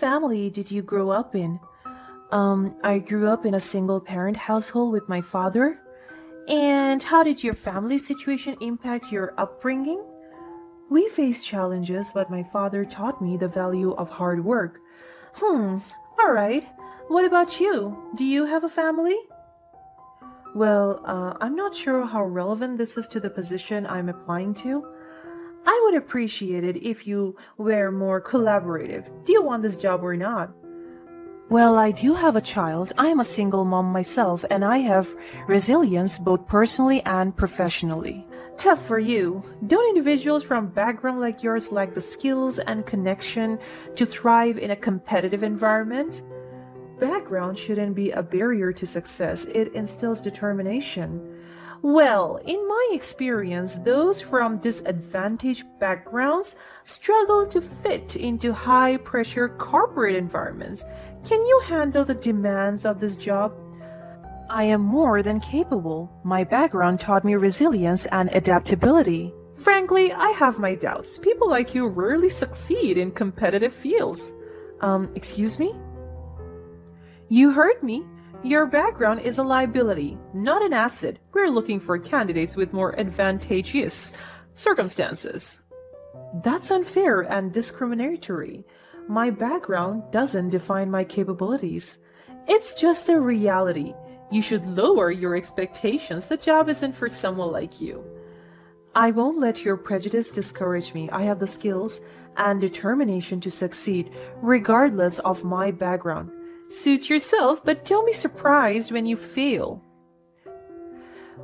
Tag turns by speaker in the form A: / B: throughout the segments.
A: family did you grow up in? I grew up in a single-parent household with my father. And how did your family situation impact your upbringing? We faced challenges, but my father taught me the value of hard work. Alright. What about you? Do you have a family? Well, I'm not sure how relevant this is to the position I'm applying to. I would appreciate it if you were more collaborative. Do you want this job or not? Well, I do have a child. I am a single mom myself, and I have resilience both personally and professionally. Tough for you. Don't individuals from background like yours lack the skills and connection to thrive in a competitive environment? Background shouldn't be a barrier to success. It instills determination. Well, in my experience, those from disadvantaged backgrounds struggle to fit into high-pressure corporate environments. Can you handle the demands of this job? I am more than capable. My background taught me resilience and adaptability. Frankly, I have my doubts. People like you rarely succeed in competitive fields. Excuse me? You heard me. Your background is a liability, not an asset. We're looking for candidates with more advantageous circumstances. That's unfair and discriminatory. My background doesn't define my capabilities. It's just a reality. You should lower your expectations. The job isn't for someone like you. I won't let your prejudice discourage me. I have the skills and determination to succeed, regardless of my background. Suit yourself, but don't be surprised when you fail.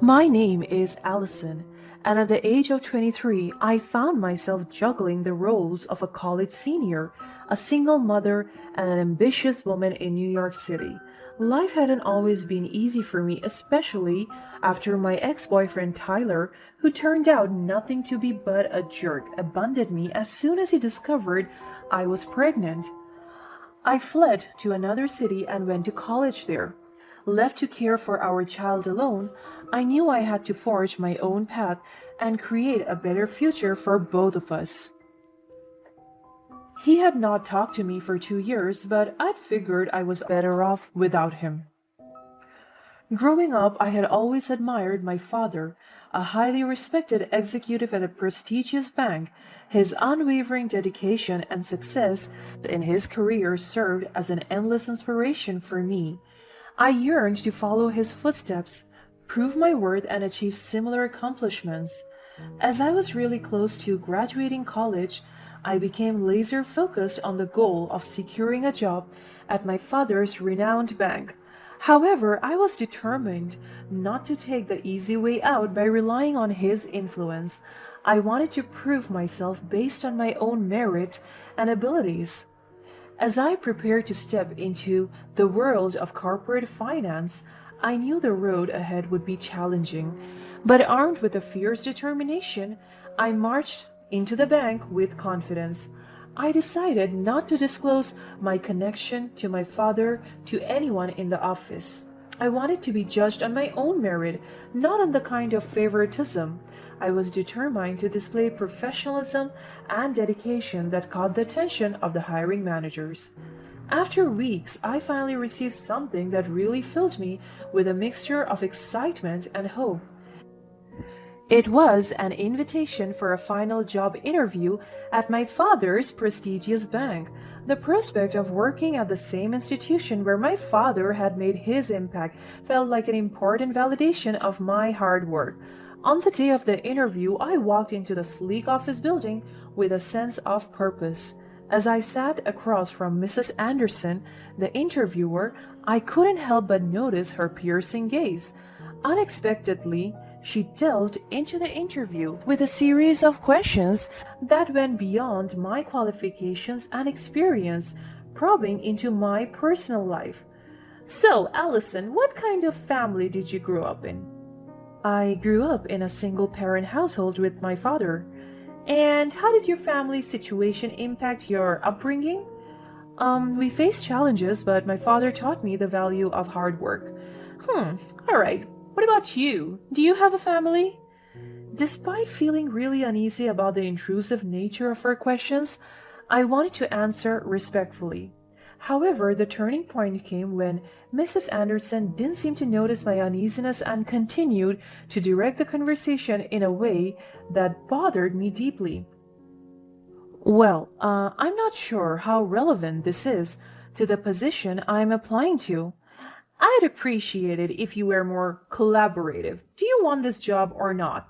A: My name is Allison, and at the age of 23, I found myself juggling the roles of a college senior, a single mother, and an ambitious woman in New York City. Life hadn't always been easy for me, especially after my ex-boyfriend Tyler, who turned out nothing to be but a jerk, abandoned me as soon as he discovered I was pregnant. I fled to another city and went to college there. Left to care for our child alone, I knew I had to forge my own path and create a better future for both of us. He had not talked to me for 2 years, but I'd figured I was better off without him. Growing up, I had always admired my father, a highly respected executive at a prestigious bank. His unwavering dedication and success in his career served as an endless inspiration for me. I yearned to follow his footsteps, prove my worth, and achieve similar accomplishments. As I was really close to graduating college, I became laser-focused on the goal of securing a job at my father's renowned bank. However, I was determined not to take the easy way out by relying on his influence. I wanted to prove myself based on my own merit and abilities. As I prepared to step into the world of corporate finance, I knew the road ahead would be challenging. But armed with a fierce determination, I marched into the bank with confidence. I decided not to disclose my connection to my father to anyone in the office. I wanted to be judged on my own merit, not on the kind of favoritism. I was determined to display professionalism and dedication that caught the attention of the hiring managers. After weeks, I finally received something that really filled me with a mixture of excitement and hope. It was an invitation for a final job interview at my father's prestigious bank. The prospect of working at the same institution where my father had made his impact felt like an important validation of my hard work. On the day of the interview, I walked into the sleek office building with a sense of purpose. As I sat across from Mrs. Anderson, the interviewer, I couldn't help but notice her piercing gaze. Unexpectedly, she delved into the interview with a series of questions that went beyond my qualifications and experience, probing into my personal life. So, Allison, what kind of family did you grow up in? I grew up in a single-parent household with my father. And how did your family situation impact your upbringing? We faced challenges, but my father taught me the value of hard work. All right. What about you? Do you have a family? Despite feeling really uneasy about the intrusive nature of her questions, I wanted to answer respectfully. However, the turning point came when Mrs. Anderson didn't seem to notice my uneasiness and continued to direct the conversation in a way that bothered me deeply. Well, I'm not sure how relevant this is to the position I'm applying to. I'd appreciate it if you were more collaborative. Do you want this job or not?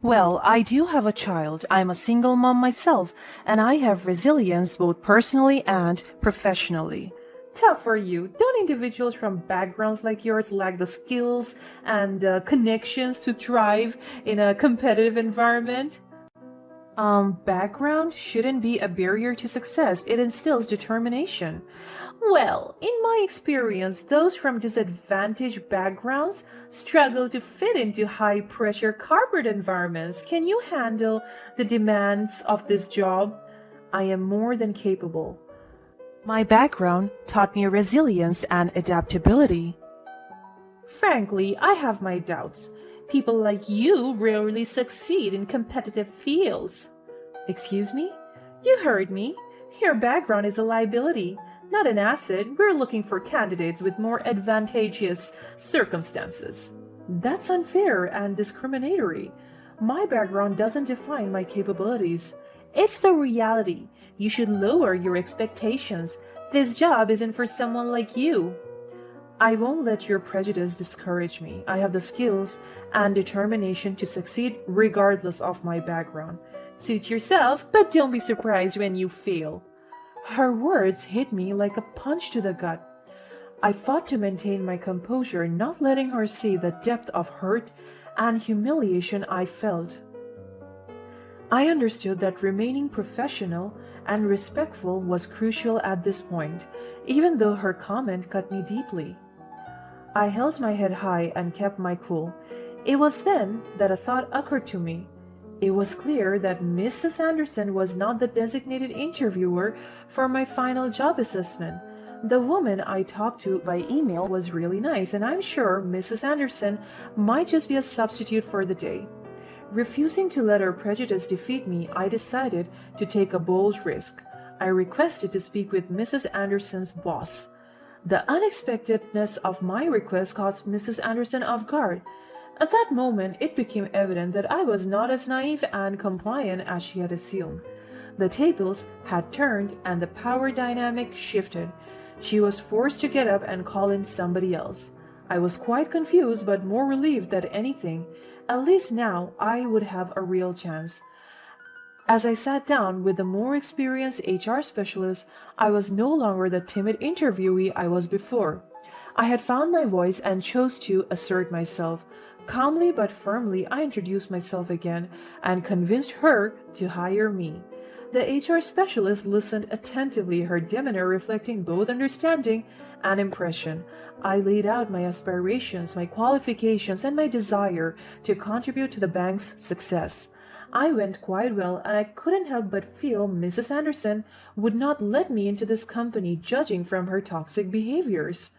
A: Well, I do have a child. I'm a single mom myself, and I have resilience both personally and professionally. Tough for you. Don't individuals from backgrounds like yours lack the skills and connections to thrive in a competitive environment? Background shouldn't be a barrier to success. It instills determination. Well, in my experience, those from disadvantaged backgrounds struggle to fit into high-pressure corporate environments. Can you handle the demands of this job? I am more than capable. My background taught me resilience and adaptability. Frankly, I have my doubts. People like you rarely succeed in competitive fields. Excuse me? You heard me. Your background is a liability, not an asset. We're looking for candidates with more advantageous circumstances. That's unfair and discriminatory. My background doesn't define my capabilities. It's the reality. You should lower your expectations. This job isn't for someone like you. I won't let your prejudice discourage me. I have the skills and determination to succeed regardless of my background. Suit yourself, but don't be surprised when you fail. Her words hit me like a punch to the gut. I fought to maintain my composure, not letting her see the depth of hurt and humiliation I felt. I understood that remaining professional and respectful was crucial at this point, even though her comment cut me deeply. I held my head high and kept my cool. It was then that a thought occurred to me. It was clear that Mrs. Anderson was not the designated interviewer for my final job assessment. The woman I talked to by email was really nice, and I'm sure Mrs. Anderson might just be a substitute for the day. Refusing to let her prejudice defeat me, I decided to take a bold risk. I requested to speak with Mrs. Anderson's boss. The unexpectedness of my request caught Mrs. Anderson off guard. At that moment, it became evident that I was not as naive and compliant as she had assumed. The tables had turned and the power dynamic shifted. She was forced to get up and call in somebody else. I was quite confused but more relieved than anything. At least now I would have a real chance. As I sat down with the more experienced HR specialist, I was no longer the timid interviewee I was before. I had found my voice and chose to assert myself. Calmly but firmly, I introduced myself again and convinced her to hire me. The HR specialist listened attentively, her demeanor reflecting both understanding and impression. I laid out my aspirations, my qualifications, and my desire to contribute to the bank's success. I went quite well, and I couldn't help but feel Mrs. Anderson would not let me into this company, judging from her toxic behaviors.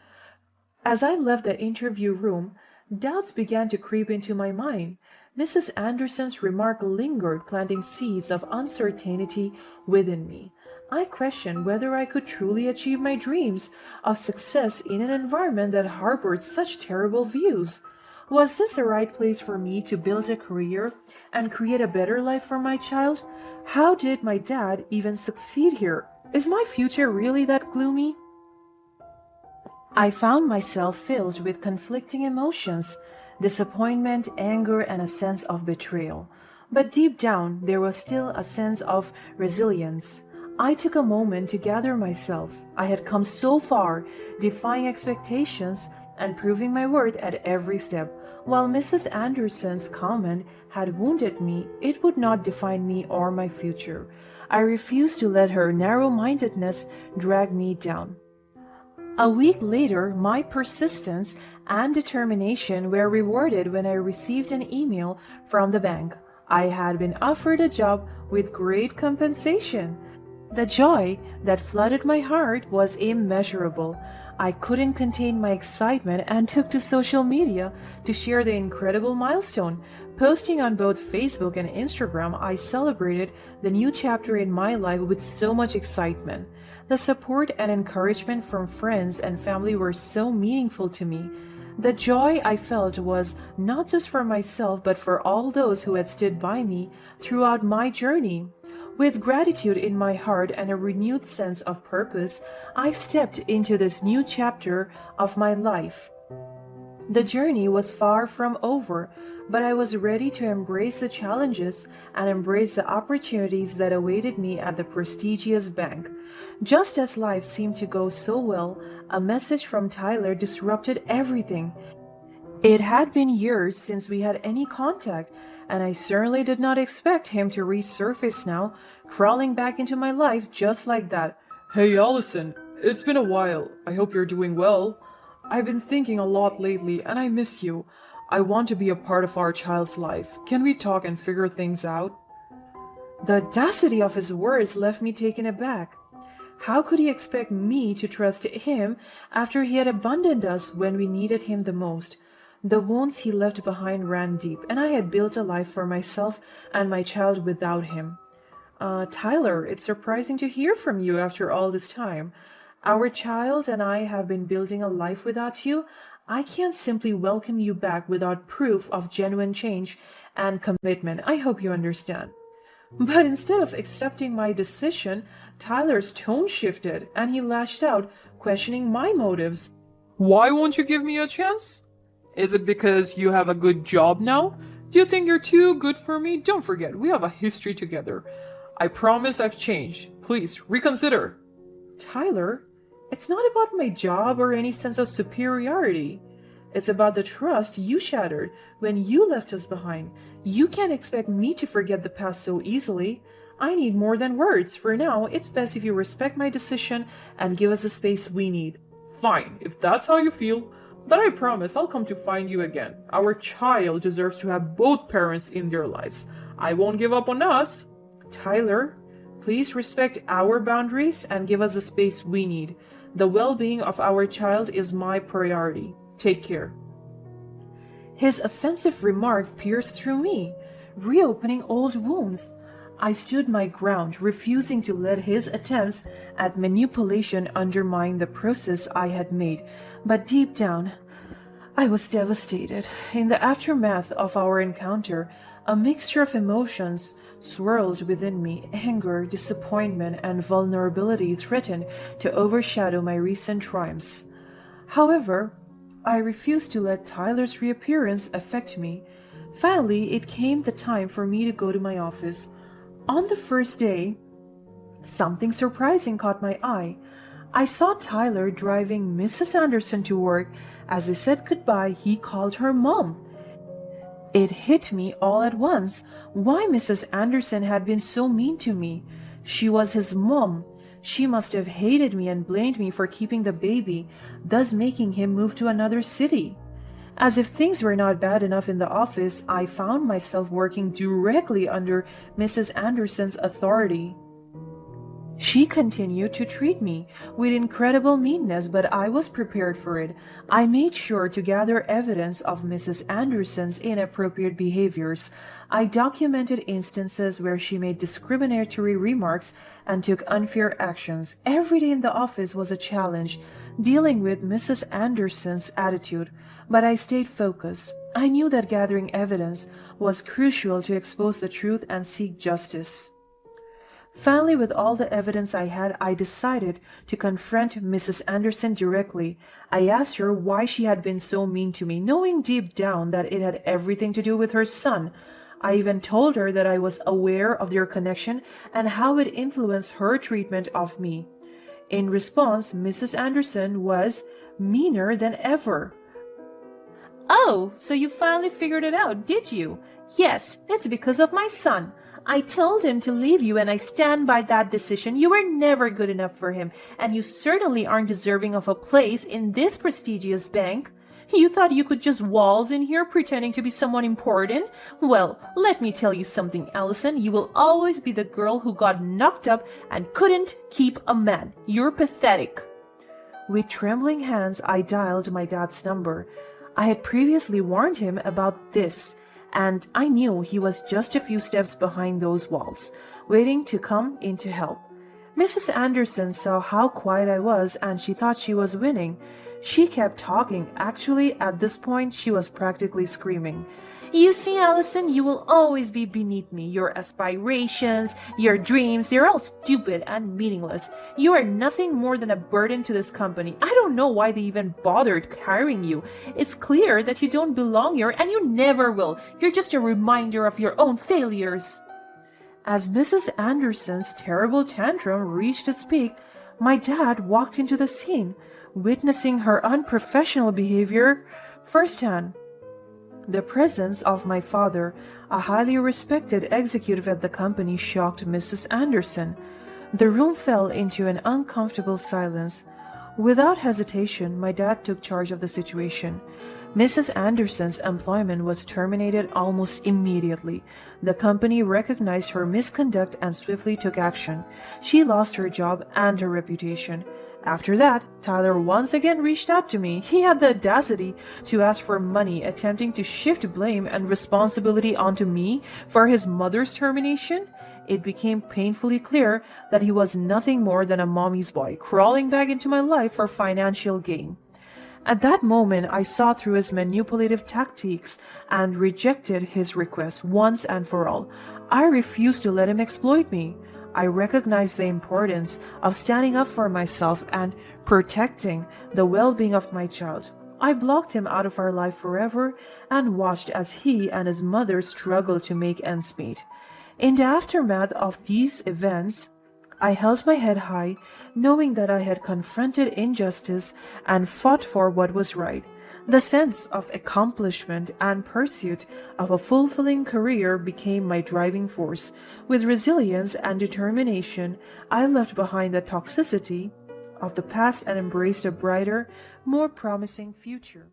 A: As I left the interview room, doubts began to creep into my mind. Mrs. Anderson's remark lingered, planting seeds of uncertainty within me. I questioned whether I could truly achieve my dreams of success in an environment that harbored such terrible views. Was this the right place for me to build a career and create a better life for my child? How did my dad even succeed here? Is my future really that gloomy? I found myself filled with conflicting emotions, disappointment, anger, and a sense of betrayal. But deep down, there was still a sense of resilience. I took a moment to gather myself. I had come so far, defying expectations and proving my worth at every step. While Mrs. Anderson's comment had wounded me, it would not define me or my future. I refused to let her narrow-mindedness drag me down. A week later, my persistence and determination were rewarded when I received an email from the bank. I had been offered a job with great compensation. The joy that flooded my heart was immeasurable. I couldn't contain my excitement and took to social media to share the incredible milestone. Posting on both Facebook and Instagram, I celebrated the new chapter in my life with so much excitement. The support and encouragement from friends and family were so meaningful to me. The joy I felt was not just for myself, but for all those who had stood by me throughout my journey. With gratitude in my heart and a renewed sense of purpose, I stepped into this new chapter of my life. The journey was far from over, but I was ready to embrace the challenges and embrace the opportunities that awaited me at the prestigious bank. Just as life seemed to go so well, a message from Tyler disrupted everything. It had been years since we had any contact, and I certainly did not expect him to resurface now, crawling back into my life just like that.
B: Hey Allison, it's been a while. I hope you're doing well. I've been thinking a lot lately, and I miss you. I want to be a part of our child's life. Can we talk and figure things out?
A: The audacity of his words left me taken aback. How could he expect me to trust him after he had abandoned us when we needed him the most? The wounds he left behind ran deep, and I had built a life for myself and my child without him. Tyler, it's surprising to hear from you after all this time. Our child and I have been building a life without you. I can't simply welcome you back without proof of genuine change and commitment. I hope you understand. But instead of accepting my decision, Tyler's tone shifted and he lashed out, questioning my motives.
B: Why won't you give me a chance? Is it because you have a good job now? Do you think you're too good for me? Don't forget, we have a history together. I promise I've changed. Please, reconsider.
A: Tyler, it's not about my job or any sense of superiority. It's about the trust you shattered when you left us behind. You can't expect me to forget the past so easily. I need more than words. For now, it's best if you respect my decision and give us the space we need.
B: Fine, if that's how you feel. But I promise I'll come to find you again. Our child deserves to have both parents in their lives. I won't give up on us.
A: Tyler, please respect our boundaries and give us the space we need. The well-being of our child is my priority. Take care. His offensive remark pierced through me, reopening old wounds. I stood my ground, refusing to let his attempts at manipulation undermine the progress I had made. But deep down, I was devastated. In the aftermath of our encounter, a mixture of emotions swirled within me. Anger, disappointment, and vulnerability threatened to overshadow my recent triumphs. However, I refused to let Tyler's reappearance affect me. Finally, it came the time for me to go to my office. On the first day, something surprising caught my eye. I saw Tyler driving Mrs. Anderson to work. As they said goodbye, he called her Mom. It hit me all at once why Mrs. Anderson had been so mean to me. She was his mom. She must have hated me and blamed me for keeping the baby, thus making him move to another city. As if things were not bad enough in the office, I found myself working directly under Mrs. Anderson's authority. She continued to treat me with incredible meanness, but I was prepared for it. I made sure to gather evidence of Mrs. Anderson's inappropriate behaviors. I documented instances where she made discriminatory remarks and took unfair actions. Every day in the office was a challenge, dealing with Mrs. Anderson's attitude, but I stayed focused. I knew that gathering evidence was crucial to expose the truth and seek justice. Finally, with all the evidence I had, I decided to confront Mrs. Anderson directly. I asked her why she had been so mean to me, knowing deep down that it had everything to do with her son. I even told her that I was aware of their connection and how it influenced her treatment of me. In response, Mrs. Anderson was meaner than ever. "Oh, so you finally figured it out, did you? Yes, it's because of my son. I told him to leave you, and I stand by that decision. You were never good enough for him, and you certainly aren't deserving of a place in this prestigious bank. You thought you could just waltz in here pretending to be someone important? Well, let me tell you something, Allison. You will always be the girl who got knocked up and couldn't keep a man. You're pathetic." With trembling hands, I dialed my dad's number. I had previously warned him about this, and I knew he was just a few steps behind those walls, waiting to come in to help. Mrs. Anderson saw how quiet I was and she thought she was winning. She kept talking. Actually, at this point, she was practically screaming. You see, Allison, you will always be beneath me. Your aspirations, your dreams, they're all stupid and meaningless. You are nothing more than a burden to this company. I don't know why they even bothered hiring you. It's clear that you don't belong here and you never will. You're just a reminder of your own failures. As Mrs. Anderson's terrible tantrum reached its peak, my dad walked into the scene, witnessing her unprofessional behavior firsthand. The presence of my father, a highly respected executive at the company, shocked Mrs. Anderson. The room fell into an uncomfortable silence. Without hesitation, my dad took charge of the situation. Mrs. Anderson's employment was terminated almost immediately. The company recognized her misconduct and swiftly took action. She lost her job and her reputation. After that, Tyler once again reached out to me. He had the audacity to ask for money, attempting to shift blame and responsibility onto me for his mother's termination. It became painfully clear that he was nothing more than a mommy's boy, crawling back into my life for financial gain. At that moment, I saw through his manipulative tactics and rejected his request once and for all. I refused to let him exploit me. I recognized the importance of standing up for myself and protecting the well-being of my child. I blocked him out of our life forever and watched as he and his mother struggled to make ends meet. In the aftermath of these events, I held my head high, knowing that I had confronted injustice and fought for what was right. The sense of accomplishment and pursuit of a fulfilling career became my driving force. With resilience and determination, I left behind the toxicity of the past and embraced a brighter, more promising future.